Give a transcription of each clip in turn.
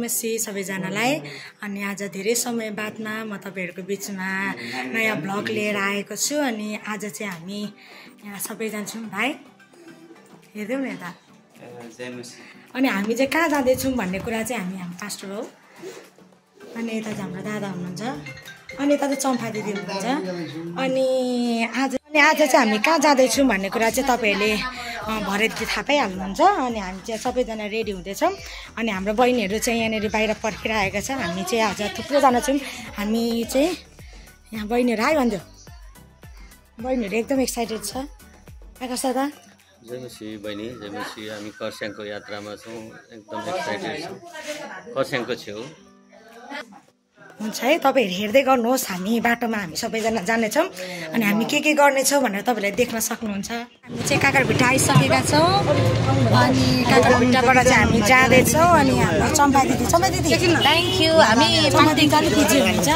मसी सबैजनालाई। अनि आज धेरै समय बादमा म तपाईहरुको बीचमा नयाँ भ्लग लिएर आएको छु। अनि आज चाहिँ हामी यहाँ सबैजना छौं भाइ हेर्दै न यता। अनि हामी चाहिँ कहाँ जाँदै छौं भन्ने कुरा चाहिँ हामी पास्टर हो। अनि यता चाहिँ हाम्रो दादा हुनुहुन्छ। अनि यता चाहिँ चम्पा दिदी हुनुहुन्छ। अनि आज चाहिँ हामी कहाँ जाँदै छौं भन्ने कुरा चाहिँ तपाईहरुले भरे थाहा पाइहाल्नुहुन्छ। अनि हामी चाहिँ सबैजना रेडी हुँदैछौँ। अनि हाम्रो बहिनीहरू चाहिँ यहाँनिर बाहिर पर्खिरहेका छ। हामी चाहिँ आज थुप्रोजना छौँ। हामी चाहिँ यहाँ बहिनीहरू आइ भन्दियो। बहिनीहरू एकदम एक्साइटेड छ। आकाश दादा जय मसी बहिनी, जय मसी। हामी खरसाङको यात्रामा छौँ, एकदम एक्साइटेड छौँ। खरसाङको छेउ हुन्छ है, तपाईहरु हेर्दै गर्नुहोस्। हामी बाटोमा हामी सबैजना जानेछौँ। अनि हामी के गर्नेछौँ भनेर तपाईहरुले देख्न सक्नुहुन्छ। हामी चाहिँ काकरभिट्टा आइसकेका छौँ। अनि काकरभिट्टाबाट चाहिँ हामी जाँदैछौँ। अनि हाम्रो चम्पा दिदी थ्याङ्क यू। हामी चम्पा दिदी अलिक बिजी हुनुहुन्छ।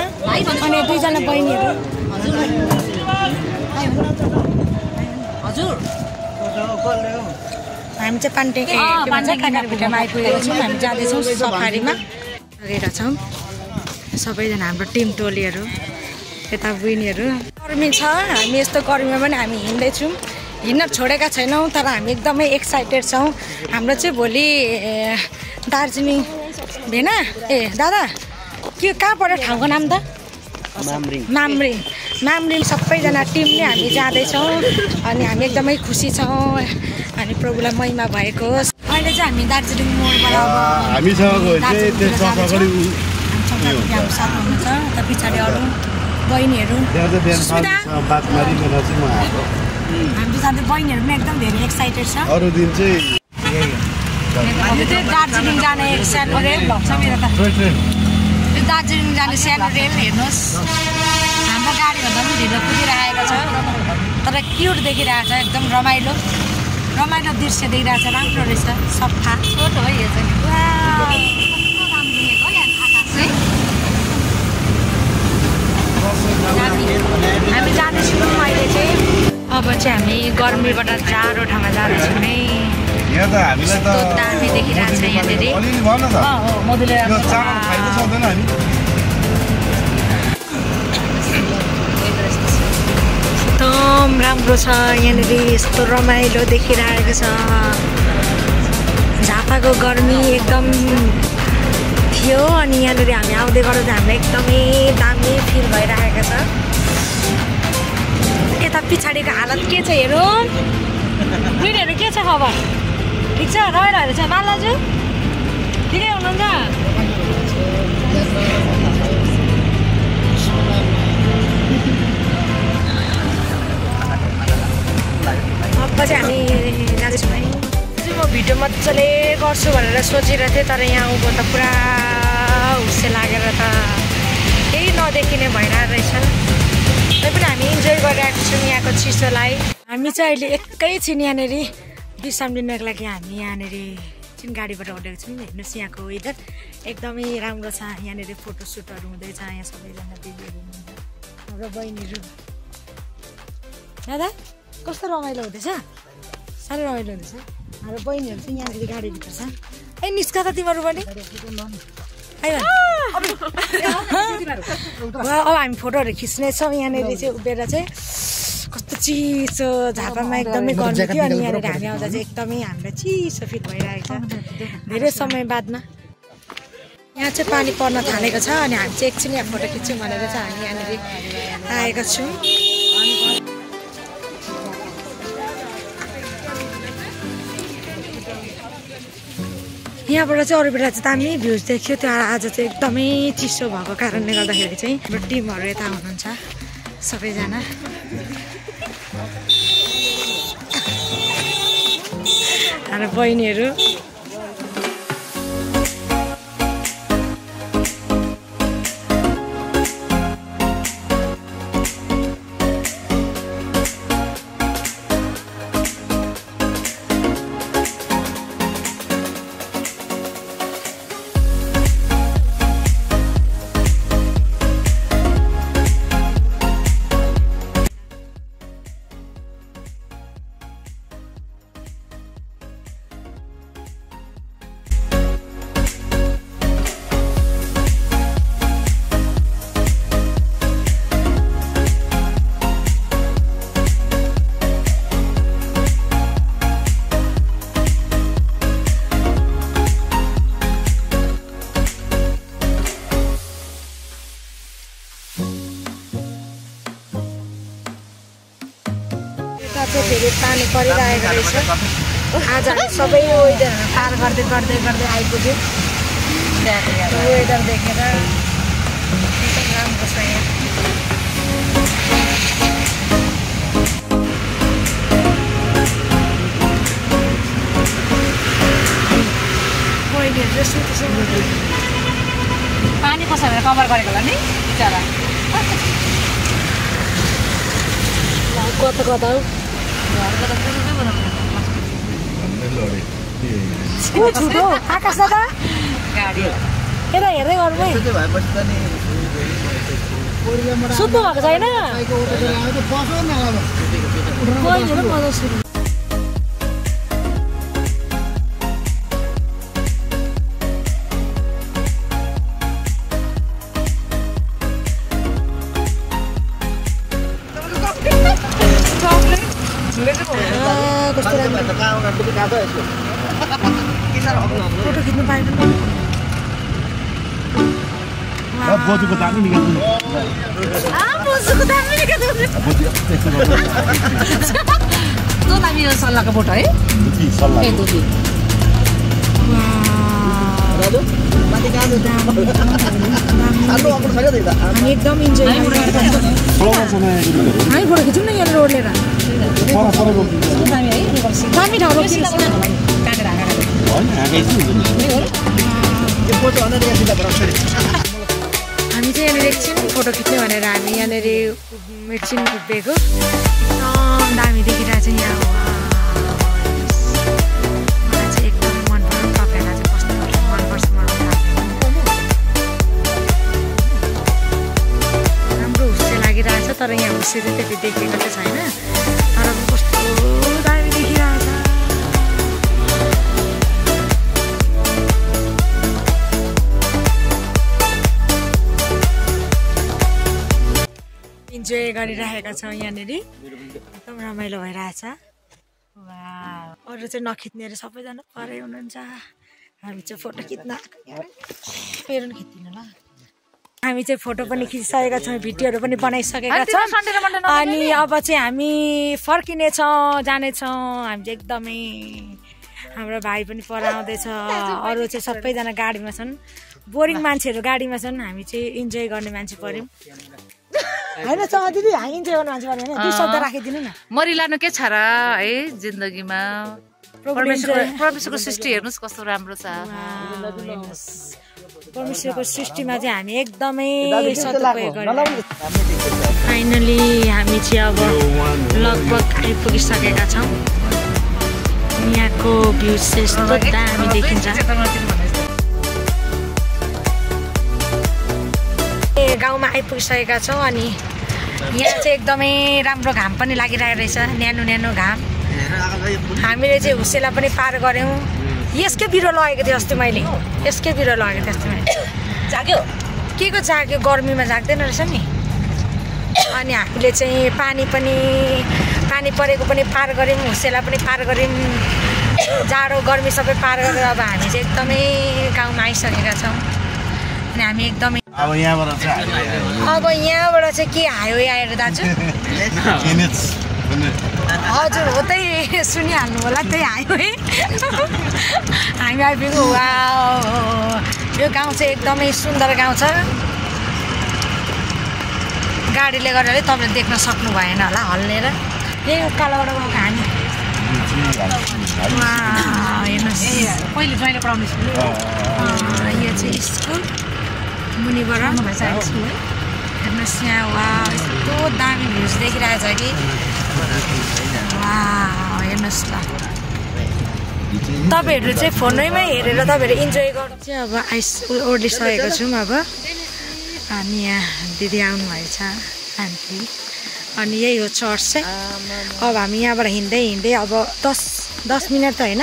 अनि दुईजना बहिनीहरू हजुर हामी चाहिँ पान्टेके काकरभिट्टामा आइपुगेका छौँ। हामी जाँदैछौँ सफारीमा लगेका छौँ सबैजना हाम्रो टिम टोलीहरू। यता बहिनीहरू गर्मी छ। हामी यस्तो गर्मीमा पनि हामी हिँड्दैछौँ। हिँड्न छोडेका छैनौँ। तर हामी एकदमै एक्साइटेड छौँ। हाम्रो चाहिँ भोलि दार्जिलिङ भेना दादा के कहाँ पर्यो ठाउँको नाम त? मामरिङ सबैजना टिमले हामी जाँदैछौँ। अनि हामी एकदमै खुसी छौँ। अनि प्रभुलाई महिमा भएको होस्। अहिले चाहिँ हामी दार्जिलिङ मोडबाट अब साथ हुनुहुन्छ। त पछाडि अरू बहिनीहरू हामी जाँदै बहिनीहरू पनि एकदम धेरै एक्साइटेड छ। अरू दिन चाहिँ दार्जिलिङ जाने सानो रेल भन्छ मेरो त। त्यो दार्जिलिङ जाने सानो रेल हेर्नुहोस्। हाम्रो गाडीभन्दा पनि ढिलो कुदिरहेको छ। तर क्युट देखिरहेको छ। एकदम रमाइलो दृश्य देखिरहेको छ। राम्रो रहेछ। सफा फोटो हो यो चाहिँ। हामी जाँदैछौँ अहिले चाहिँ। अब चाहिँ हामी गर्मीबाट जाडो ठाउँमा जाँदैछौँ है। दामी देखिरहेको छ यहाँनिर। एकदम राम्रो छ यहाँनिर। यस्तो रमाइलो देखिरहेको छ। झापाको गर्मी एकदम थियो। अनि यहाँनिर हामी आउँदै गर्दा हामीलाई एकदमै दामी फिल भइरहेको छ। यता पछाडिको हालत के छ हेरौँ। बहिनीहरू के छ खबर? ठिक छ? रहिरहेको छ बालाजु? ठिकै हुनुहुन्छ? अब चाहिँ हामी जाँदैछौँ है। म भिडियो मजाले गर्छु भनेर सोचिरहेको थिएँ। तर यहाँ उँभो त पुरा हुस्से लागेर त केही नदेखिने भइरहेको रहेछ। तैपनि हामी इन्जोय गरिरहेको छौँ यहाँको चिसोलाई। हामी चाहिँ अहिले एकैछिन यहाँनिर विश्राम लिनको लागि हामी यहाँनिर एकछिन गाडीबाट उठेको छौँ। हेर्नुहोस् यहाँको वेदर एकदमै राम्रो छ। यहाँनिर फोटोसुटहरू हुँदैछ। यहाँ सबैजना दिदीहरू हुनुहुन्छ। हाम्रो बहिनीहरू दादा कस्तो रमाइलो हुँदैछ? साह्रै रमाइलो हुँदैछ। हाम्रो बहिनीहरू चाहिँ यहाँनिर गाडीभित्र छ। ए निस्का त तिमीहरू पनि। अब हामी फोटोहरू खिच्नेछौँ। यहाँनिर चाहिँ उभिएर चाहिँ कस्तो चिसो झापामा एकदमै गर्मी थियो। अनि यहाँनिर हामी आउँदा चाहिँ एकदमै हामीलाई चिसो फिल भइरहेको छ धेरै समय बादमा। यहाँ चाहिँ पानी पर्न थालेको छ। अनि हामी चाहिँ एकछिन यहाँ फोटो खिच्यौँ भनेर चाहिँ हामी यहाँनिर आएका छौँ। यहाँबाट चाहिँ अरू बेला चाहिँ दामी भ्युज देख्यो। त्यो आज चाहिँ एकदमै चिसो भएको कारणले गर्दाखेरि चाहिँ हाम्रो टिमहरू यता हुनुहुन्छ सबैजना। हाम्रो बहिनीहरू धेरै पानी परिरहेको रहेछ। आज हामी सबै वेदरहरू पार गर्दै गर्दै गर्दै आइपुग्यौँ। वेदर देखेर एकदम राम्रो छ यहाँ। पानी पसेर कभर गरेको होला नि बिचरा कता कता हौ छुटो आकाश दादा गाडी यता हेर्दै गर्नु है। सुत्नु भएको छैन मजा सुरु कस्तो राम्रो फोटो खिच्नु पाएन। बोजूको दामी निकाल्नु त्यो दामी यो सल्लाहको बोट है ए दुधी हामी एकदम इन्जोय हामी फोटो खिचौँ न यहाँ रोडलेर दामी ठाउँ हामी चाहिँ यहाँनिर एकछिन फोटो खिच्ने भनेर हामी यहाँनिर एकछिन उभिएको एकदम दामी देखिरहेको छ यहाँ। मलाई चाहिँ एकदम मनपर्छ। तपाईँहरूलाई चाहिँ कस्तो मनपर्छ मलाई राम्रो हुस्से लागिरहेछ तर यहाँ हुस्से चाहिँ त्यति देखेको चाहिँ छैन तर कस्तो दामी देखिरहेछ। इन्जोय गरिरहेका छौँ यहाँनिर एकदम रमाइलो भइरहेछ। अरू चाहिँ नखिच्नेहरू सबैजना परै हुनुहुन्छ। हामी चाहिँ फोटो खिच्न मेरो पनि खिच्दिनु ल। हामी चाहिँ फोटो पनि खिचिसकेका छौँ भिडियोहरू पनि बनाइसकेका छौँ अनि अब चाहिँ हामी फर्किनेछौँ जानेछौँ। हामी चाहिँ एकदमै हाम्रो भाइ पनि पर आउँदैछ अरू चाहिँ सबैजना गाडीमा छन् बोरिङ मान्छेहरू गाडीमा छन्। हामी चाहिँ इन्जोय गर्ने मान्छे पऱ्यौँ होइन दिदी हामी इन्जोय गर्ने मान्छे पऱ्यो भने 2 शब्द राखिदिनु न। मरिलानु के छ र है जिन्दगीमा परमेश्वरको सृष्टि हेर्नुहोस् कस्तो राम्रो छ। परमेश्वरको सृष्टिमा चाहिँ हामी एकदमै सदुपयोग गर्छौँ। फाइनली हामी चाहिँ अब लगभग आइपुगिसकेका छौँ। यहाँको भ्यू चाहिँ यस्तो दामी देखिन्छ। गाउँमा आइपुगिसकेका छौँ अनि यहाँ चाहिँ एकदमै राम्रो घाम पनि लागिरहेको रहेछ न्यानो न्यानो घाम। हामीले चाहिँ हुस्सेला पनि पार गऱ्यौँ। यसकै बिरुवा लगेको थिएँ अस्ति मैले यसकै बिरुवा लगेको थिएँ अस्ति मैले जाग्यो के को जाग्यो गर्मीमा जाग्दैन रहेछ नि। अनि हामीले चाहिँ पानी परेको पनि पार गऱ्यौँ हुस्सेला पनि पार गऱ्यौँ जाडो गर्मी सबै पार गरेर अब हामी चाहिँ एकदमै गाउँमा आइसकेका छौँ। अनि हामी एकदमै अब यहाँबाट चाहिँ के हाइवे आएर दाजु हजुर हो त्यही सुनिहाल्नु होला त्यही हाइवे हामी आइपुग्यो। वा यो गाउँ चाहिँ एकदमै सुन्दर गाउँ छ। गाडीले गर्नाले तपाईँले देख्न सक्नु भएन होला हल्लेर यही उकालोबाट गएको हामी। हेर्नुहोस् पहिले ज्वाइँले पढाउने स्कुल यो चाहिँ स्कुल मुनिबाट हेर्नुहोस् यहाँ वा यस्तो दामी भ्युज देखिरहेछ कि वा हेर्नुहोस् ल। तपाईँहरू चाहिँ फोनैमै हेरेर तपाईँहरू इन्जोय गर्नु चाहिँ अब ओर्लिसकेको छौँ अब। अनि यहाँ दिदी आउनुभएछ आन्टी अनि यही हो चर्च चाहिँ। अब हामी यहाँबाट हिँड्दै अब 10 मिनट त होइन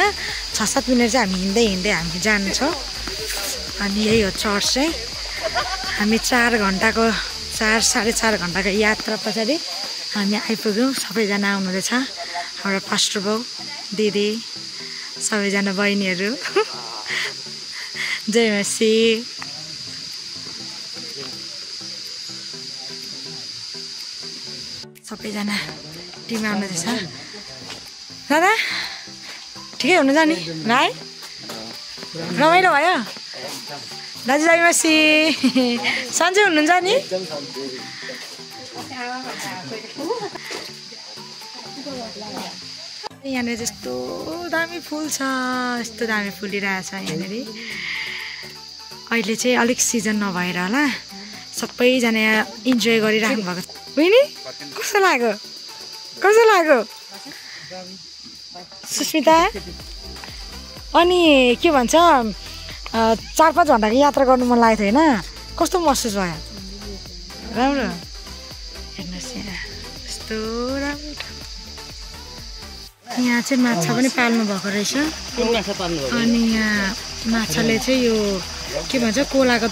6-7 मिनट चाहिँ हामी हिँड्दै हामी जान्छौँ। अनि यही हो चर्च चाहिँ। हामी 4 घन्टाको 4-4.5 घन्टाको यात्रा पछाडि हामी आइपुग्यौँ। सबैजना आउनुहुँदैछ हाम्रो पास्टर बाउ दिदी सबैजना बहिनीहरू जय मसी। सबैजना टिम आउनुहुँदैछ दादा ठिकै हुनुहुन्छ नि राई रमाइलो भयो दाजुभाइ मासी सन्चै हुनुहुन्छ नि यहाँनिर त्यस्तो दामी फुल छ यस्तो दामी फुलिरहेछ यहाँनिर अहिले चाहिँ अलिक सिजन नभएर होला सबैजना यहाँ इन्जोय गरिराख्नु भएको छ बहिनी कस्तो लाग्यो सुस्मिता अनि के भन्छ 4-5 घन्टाको यात्रा गर्नु मन लागेको थियो होइन कस्तो महसुस भयो राम्रो हेर्नुहोस् यहाँ यस्तो राम्रो यहाँ चाहिँ माछा पनि पाल्नु भएको रहेछ अनि यहाँ माछाले चाहिँ यो के भन्छ कोलाको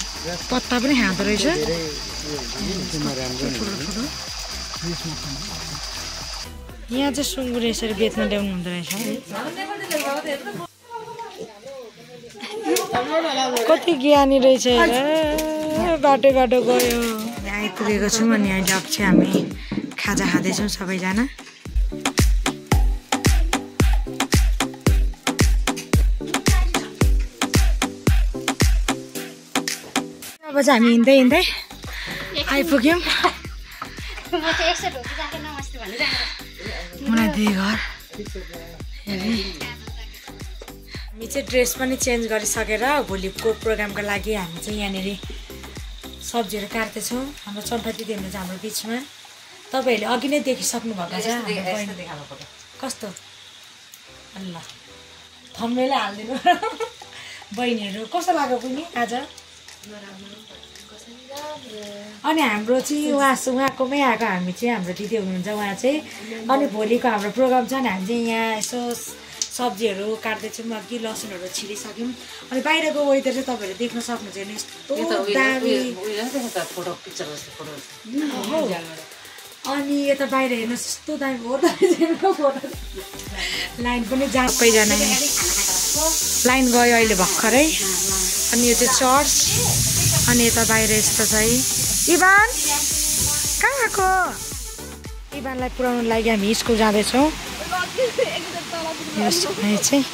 पत्ता पनि खाँदो रहेछ यहाँ चाहिँ सुँगुर यसरी बेच्न ल्याउनु हुँदो रहेछ कति ज्ञानी रहेछ बाटो गयो आइपुगेको छौँ अनि अहिले अब चाहिँ हामी खाजा खाँदैछौँ सबैजना अब चाहिँ हामी हिँड्दै आइपुग्यौँ मुनादी घर हामी चाहिँ ड्रेस पनि चेन्ज गरिसकेर भोलिको प्रोग्रामको लागि हामी चाहिँ यहाँनिर सब्जीहरू काट्दैछौँ हाम्रो चम्पा दिदी हुनुहुन्छ हाम्रो बिचमा तपाईँहरूले अघि नै देखिसक्नु भएको छ कस्तो ल थम्बनेलै हालिदिनु बहिनीहरू कस्तो लाग्यो पनि आज अनि हाम्रो चाहिँ उहाँकोमै आएको हामी चाहिँ हाम्रो दिदी हुनुहुन्छ उहाँ चाहिँ अनि भोलिको हाम्रो प्रोग्राम छ नि हामी चाहिँ यहाँ यसो सब्जीहरू काट्दैछौँ अघि लसुनहरू छिरिसक्यौँ अनि बाहिरको वेदर चाहिँ तपाईँहरूले देख्न सक्नुहुन्छ नि यस्तो दामी अनि यता बाहिर हेर्नुहोस् यस्तो दामी हो लाइन पनि जहाँ सबैजना लाइन गयो अहिले भर्खरै अनि यो चाहिँ चर्च अनि यता बाहिर यस्तो छ है इभान कहाँ आएको इभानलाई पुऱ्याउनु लागि हामी स्कुल जाँदैछौँ यो समय चाहिँ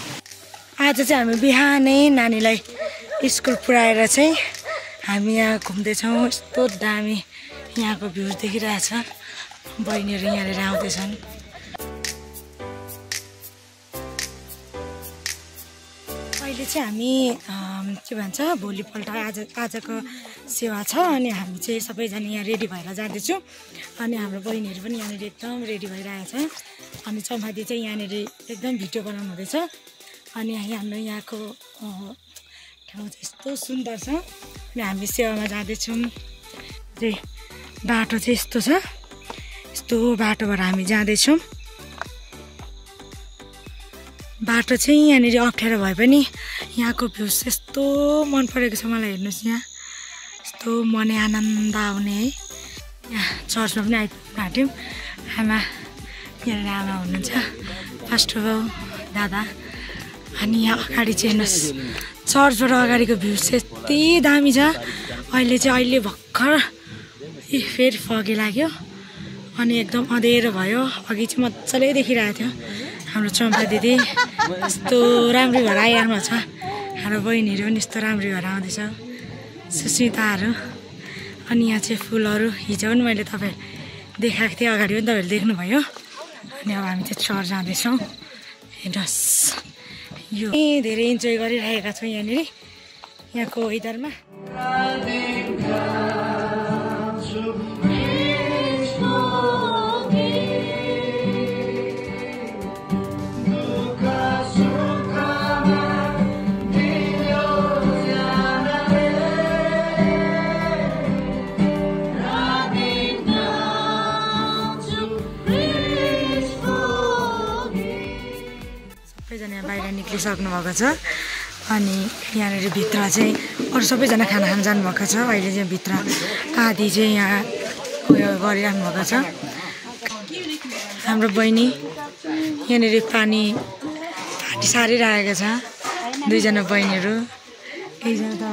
आज चाहिँ हामी बिहानै नानीलाई स्कुल पुऱ्याएर चाहिँ हामी यहाँ घुम्दैछौँ यस्तो दामी यहाँको भ्यू देखिरहेछ बहिनीहरू यहाँनिर आउँदैछन् अहिले चाहिँ हामी के भन्छ भोलिपल्ट आजको सेवा छ अनि हामी चाहिँ सबैजना यहाँ रेडी भएर जाँदैछौँ अनि हाम्रो बहिनीहरू पनि यहाँनिर एकदम रेडी भइरहेछ अनि चम्पादी चाहिँ यहाँनिर एकदम भिडियो बनाउनु हुँदैछ अनि हाम्रो यहाँको ठाउँ चाहिँ यस्तो सुन्दर छ अनि हामी सेवामा जाँदैछौँ चाहिँ बाटो चाहिँ यस्तो छ यस्तो बाटोबाट हामी जाँदैछौँ बाटो चाहिँ यहाँनिर अप्ठ्यारो भए पनि यहाँको भ्यू यस्तो मन परेको छ मलाई हेर्नुहोस् यहाँ यस्तो मनै आनन्द आउने है यहाँ चर्चमा पनि आइपुग्नु आँट्यौँ आमा यहाँनिर आमा हुनुहुन्छ फर्स्ट अफ अल दादा अनि यहाँ अगाडि चाहिँ हेर्नुहोस् चर्चबाट अगाडिको भ्यू चाहिँ यति दामी छ अहिले भर्खर फेरि फगी लाग्यो अनि एकदम अँधेरो भयो अघि चाहिँ मजाले देखिरहेको थियो हाम्रो चम्पा दिदी यस्तो राम्रो भएर आइरहनु छ हाम्रो बहिनीहरू पनि यस्तो राम्रो भएर आउँदैछ सुस्मिताहरू अनि यहाँ चाहिँ फुलहरू हिजो पनि मैले तपाईँ देखाएको थिएँ अगाडि पनि तपाईँहरूले देख्नुभयो अनि अब हामी चाहिँ चर्च जाँदैछौँ हेर्नुहोस् यो धेरै इन्जोय गरिरहेका छौँ यहाँनिर यहाँको वेदरमा सबैजना बाहिर निक्लिसक्नु भएको छ अनि यहाँनिर भित्र चाहिँ अरू सबैजना खाना खान जानुभएको छ अहिले चाहिँ भित्र आधी चाहिँ यहाँ उयो गरिराख्नु भएको छ हाम्रो बहिनी यहाँनिर पानी सारिरहेको छ दुईजना बहिनीहरू एकजना त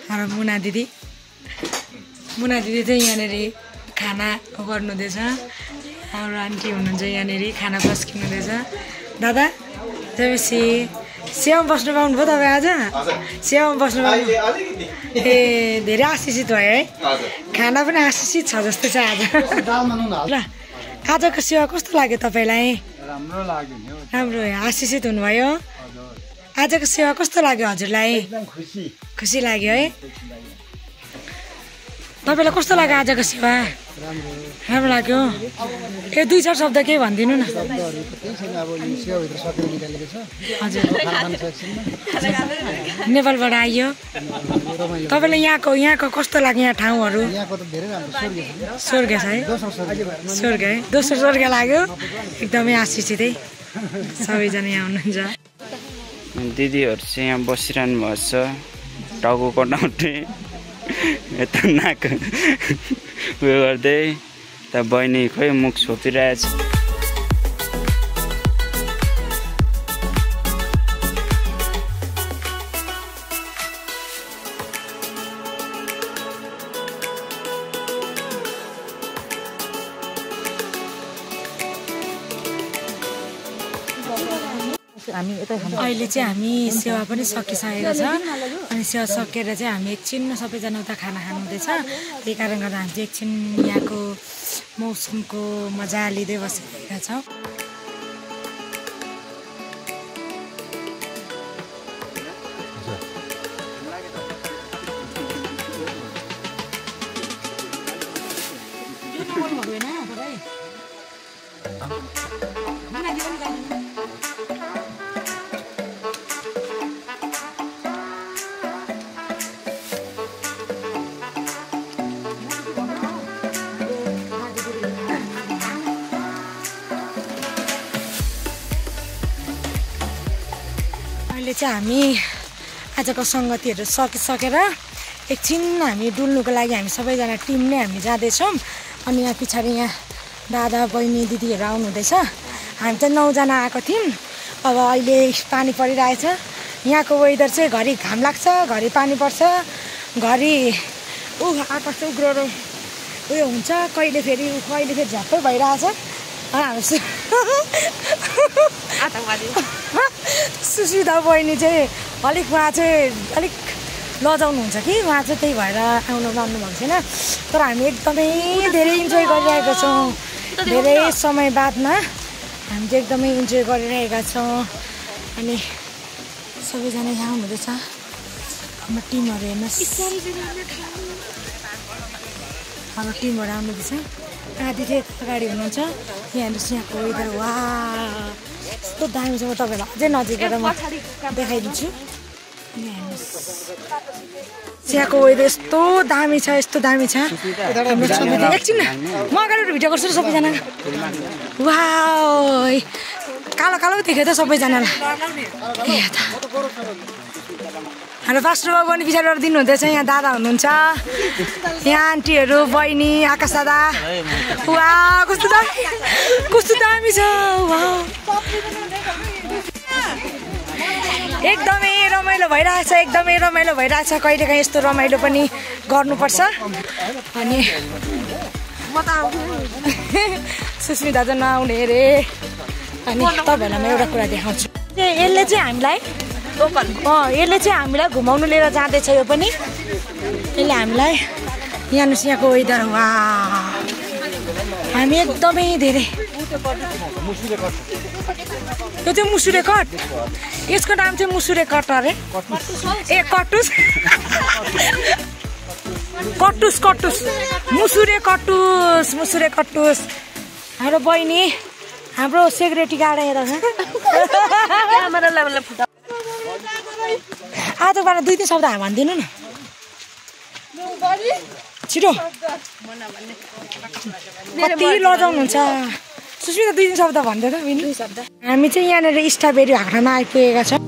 हाम्रो मुना दिदी चाहिँ यहाँनिर खाना गर्नुहुँदैछ हाम्रो आन्टी हुनुहुन्छ यहाँनिर खाना पस्किनु रहेछ दादा जयसी सेवामा बस्नु पाउनुभयो तपाईँ आज सेवामा बस्नु पाउनु ए धेरै आशिषित भयो है खाना पनि आशिषित छ जस्तो छ आज ल आजको सेवा कस्तो लाग्यो तपाईँलाई राम्रो आशिषित हुनुभयो आजको सेवा कस्तो लाग्यो हजुरलाई खुसी लाग्यो है तपाईँलाई कस्तो लाग्यो आजको सेवा राम्रो लाग्यो ए 2-4 शब्द केही भनिदिनु न हजुर नेपालबाट आइयो तपाईँलाई यहाँको कस्तो लाग्यो यहाँ ठाउँहरू स्वर्ग छ है स्वर्ग है दोस्रो स्वर्ग लाग्यो एकदमै आशिषित है सबैजना यहाँ हुनुहुन्छ दिदीहरू चाहिँ यहाँ बसिरहनु भएको छ टाउको कटाउँदै यता नाक उयो गर्दै त बहिनी खोइ मुख छोपिरहेछ अहिले चाहिँ हामी सेवा पनि सकिसकेको छ अनि सेवा सकेर चाहिँ हामी एकछिन सबैजना उता खाना खानु हुँदैछ त्यही कारण गर्दा हामी चाहिँ एकछिन यहाँको मौसमको मजा लिँदै बसिरहेका छौँ अहिले चाहिँ हामी आजको सङ्गतिहरू सकिसकेर एकछिन हामी डुल्नुको लागि हामी सबैजना टिम नै हामी जाँदैछौँ अनि यहाँ पछाडि यहाँ दादा बहिनी दिदीहरू आउनुहुँदैछ हामी चाहिँ 9 जना आएको थियौँ अब अहिले पानी परिरहेछ यहाँको वेदर चाहिँ घरि घाम लाग्छ घरि पानी पर्छ घरि आकाश चाहिँ उग्रो उयो हुन्छ कहिले फेरि झ्याप्पै भइरहेछ सुस्मिता बहिनी चाहिँ उहाँ चाहिँ अलिक लजाउनुहुन्छ कि उहाँ चाहिँ त्यही भएर आउनु मान्नुभएको छैन तर हामी एकदमै धेरै इन्जोय गरिरहेका छौँ धेरै समय बादमा हामी चाहिँ एकदमै इन्जोय गरिरहेका छौँ अनि सबैजना यहाँ आउनुहुँदैछ हाम्रो टिमहरू हेर्नुहोस् हाम्रो टिमहरू आउनुहुँदैछ आधी चाहिँ अगाडि हुनुहुन्छ यहाँ हेर्नुहोस् यहाँको वेदर वा यस्तो दामी छ म तपाईँहरूलाई अझै नजिकबाट म देखाइदिन्छु यहाँको वेदर यस्तो दामी छ एकछिन म अगाडिबाट भिडियो गर्छु नि सबैजना वा कालो कालो देख्यो त सबैजनालाई हाम्रो पास्टर बाबु पनि पछाडिबाट दिनुहुँदैछ यहाँ दादा हुनुहुन्छ यहाँ आन्टीहरू बहिनी आकाश दादा वा कस्तो दामी छ वा एकदमै रमाइलो भइरहेछ कहिलेकाहीँ यस्तो रमाइलो पनि गर्नुपर्छ अनि म त सुस्मिता चाहिँ नआउने अरे अनि तपाईँहरूलाई म एउटा कुरा देखाउँछु यसले चाहिँ हामीलाई घुमाउनु लिएर जाँदैछ यो पनि यसले हामीलाई यहाँको वेदर वा हामी एकदमै धेरै यो चाहिँ मुसुरे कट यसको नाम चाहिँ मुसुरे कट अरे ए कटुस मुसुरे कटुस हाम्रो बहिनी हाम्रो सेक्रेटरी गाडा हेर आजबाट 2-3 शब्द भनिदिनु न छिटो कति लजाउनुहुन्छ सुस्मिता 2-3 शब्द भन्दै त हामी चाहिँ यहाँनिर स्ट्रबेरी हाक्रामा आइपुगेका छौँ